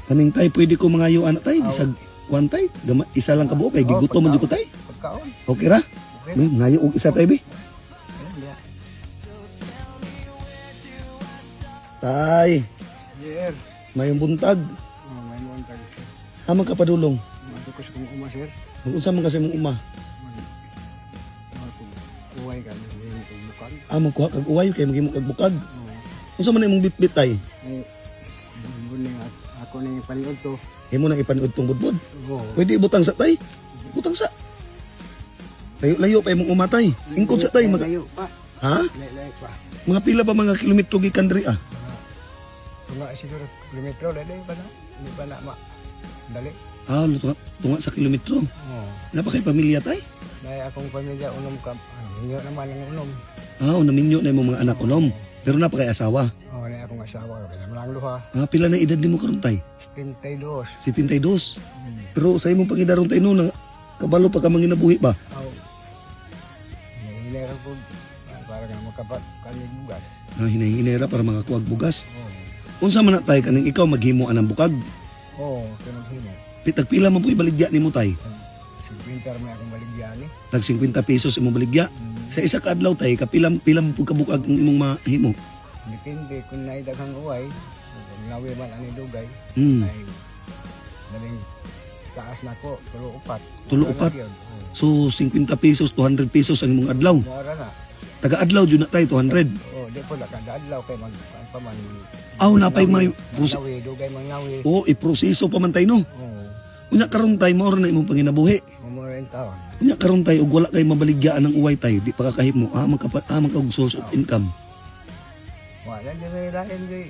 Kaning tay pwede ko mangayo anak tay bisag one tay, isa lang ka buo kay gigutom man jud ko tay. Pagkaon. Okay ra? Okay. Ngayo og isa tay be. Ayun, diya. Tay, Sir. mayong buntag. May mo ang tagi, sir. Amang ka padulong. Matukos kong uma, sir. Unsa man kasi mong uma? Uway ka, hindi ito bukag. Amang kuha kag uway kay magimo kag bukag. Oo. Unsa man imong bitbit tay? Ay, buning ako na yung paliod to. Imo nang ipaniud tong budbud. Oo. Pwede butang sa tay. Butang sa. Layo pa imong umatay. Ingkod sa tay Layo pa. Ha? Layo pa. Mga pila ba mga kilometro gikan diri ah? Tunga siguro kilometro, layo pa na. Hindi pa na ma. Dali. Ah, tunga sa kilometro. Oo. Napa kay pamilya tay? Dahil akong pamilya, unom ka. Hindi naman ang unom. Ah, naminyo na imong mga anak unom. Pero napa kay asawa. Oo, na akong asawa. Kaya naman ang luha. Ah, pila na edad nimo karon tay? 72. 72. Pero sa imong pangidaron tay no, kabalo pa ka manginabuhi ba? Aw. Hinihira ko. Para ka makapakalig bugas. Ah, hinahinera para mga kuwag bugas. Oo. Unsa man na tay kaning ikaw maghimo anang bukag? Oo, pinaghinit. Pitag pila man po ibaligya nimo tay? Winter may akong baligyan eh. Tag 50 pesos imong baligya. Sa isa ka adlaw tay kapilam pilam pud ka bukag ang imong mahimo. Depende kung naidaghang uway. Kung nawi man ani dugay. Hmm. Ay, daling taas na ko. Tulo upat. Tulo upat? So 50 pesos, 200 pesos ang imong adlaw. Mora na. Taga adlaw jud na tay 200. Oo, di po nakadadlaw kay mag paman. Aw napay may Nawi, dugay mang nawi. oh iproseso pa man tay no. Oo. Unya karon tay mao na imong panginabuhi. Mumura yung taon. Unya karon tay ug wala kay mabaligyaan ng uway tay, di pa kakahimo magka source of income. Wala din may lain di.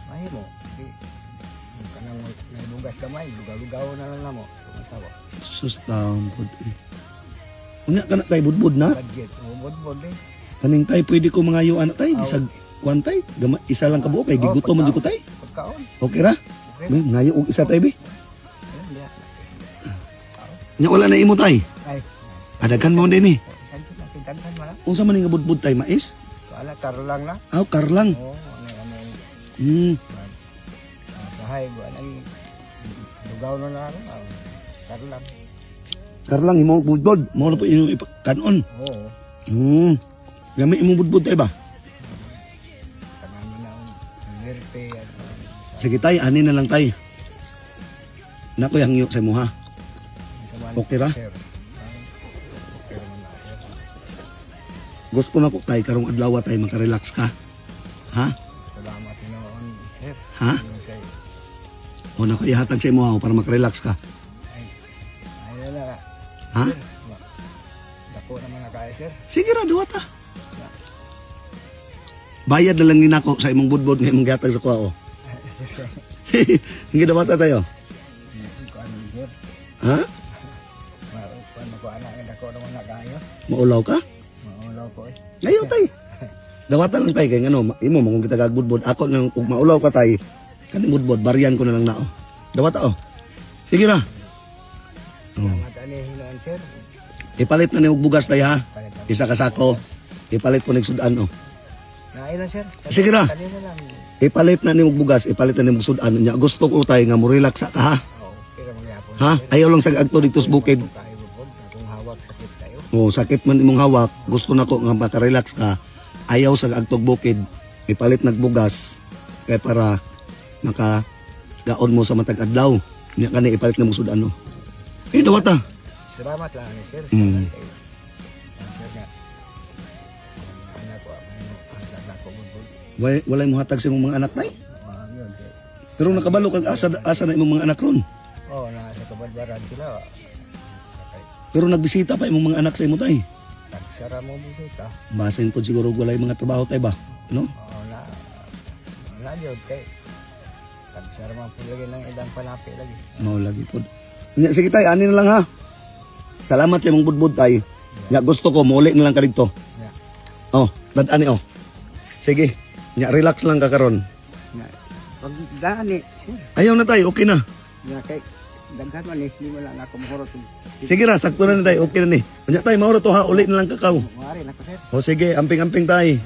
Mahimo. Di. Kanang may lugas kamay, lugaw-lugaw na lang namo. Tumasawa. Sus taon pud. Unya kana tay budbud na. Budget. Bud-bud eh. Kaning tay pwede ko mangayo anak tay bisag one tay, isa lang ka buo kay gigutom man jud ko tay. Pagkaon. Okay ra? Okay. May ngayo og isa tay be. Ayun, diya. Nya wala na imo tay. Ay. Adagan mo din ni. Tantan mo lang. Unsa man nga budbud tay mais? Wala, karo lang na. Aw karlang. Oo, ano. Hmm. Bahay, buwan ay lugaw na lang. Karo lang. Karlang imo budbud, mo na po imong ipakanon. Oo. Hmm. Gami imong budbud tay ba? Tanan mo na ang nirte. Sige tay, ani na lang tay. Nako yang yo sa imo ha. Okay ra? Gusto na ko tay karong adlaw tay makarelax ka. Ha? Salamat noon, sir. Ha? O nako ihatag sa imo ha para makarelax ka. Ayun na. Ha? Dako naman na kaya, sir. Sige ra duwa ta. Bayad na lang din ako sa imong budbud nga imong gihatag sa kuha o. Hindi daw ta tayo. Kuan, sir. Ha? Kuan ko anak, dako naman na kaya. Maulaw ka? Maulaw ko eh. Ngayon tay. Dawatan lang tay kay ngano imo mo kung kita gagbudbud ako nang ug maulaw ka tay. Kani budbud bariyan ko na lang nao. Dawata oh. Sige ra. Salamat ani hinuon, sir. Ipalit na ni og bugas tay ha. Palitan. Isa ka sako. Ipalit po ning sudan oh. Naila, sir. Sige na. Kanina lang. Ipalit na ni og bugas, ipalit na ni og sudan nya. Gusto ko tay nga mo relax ka ha. Oo, pero magyapon. Ha? Ayaw lang sa agto dito sa bukid. Tayo bukod, akong hawak sakit tayo. Oh, sakit man imong hawak, gusto nako nga maka-relax ka. Ayaw sa agtog bukid. Ipalit nag bugas kay para maka gaon mo sa matag adlaw. Nya kani ipalit na mo sudan no. Eh dawata. Salamat lang ni sir. Mm. Walay mo hatag sa imong mga anak tay. Pero nakabalo kag asa na imong mga anak ron. Oo, nasa kabarbaran sila. Pero nagbisita pa imong mga anak sa imo tay. Tagsara mo bisita. Basin po siguro walay mga trabaho tay ba, no? Oo, na yun kay. Tagsara mo po lagi ng idang panapi lagi. Mao lagi pod. Nya sige tay, ani na lang ha. Salamat sa imong budbud tay. Nya gusto ko muli na lang ka dito. Yeah. Oh, dad-ani oh. Sige. Nya relax lang ka karon. Pag dani, sir. Ayaw na tay, okay na. Nya kay daghan man ni mo lang ako mohoro to. Sige ra, sakto na tay, okay na ni. Nya tay, mauro to ha, uli na lang kakaw. Mari na ko sir. O sige, amping-amping tay.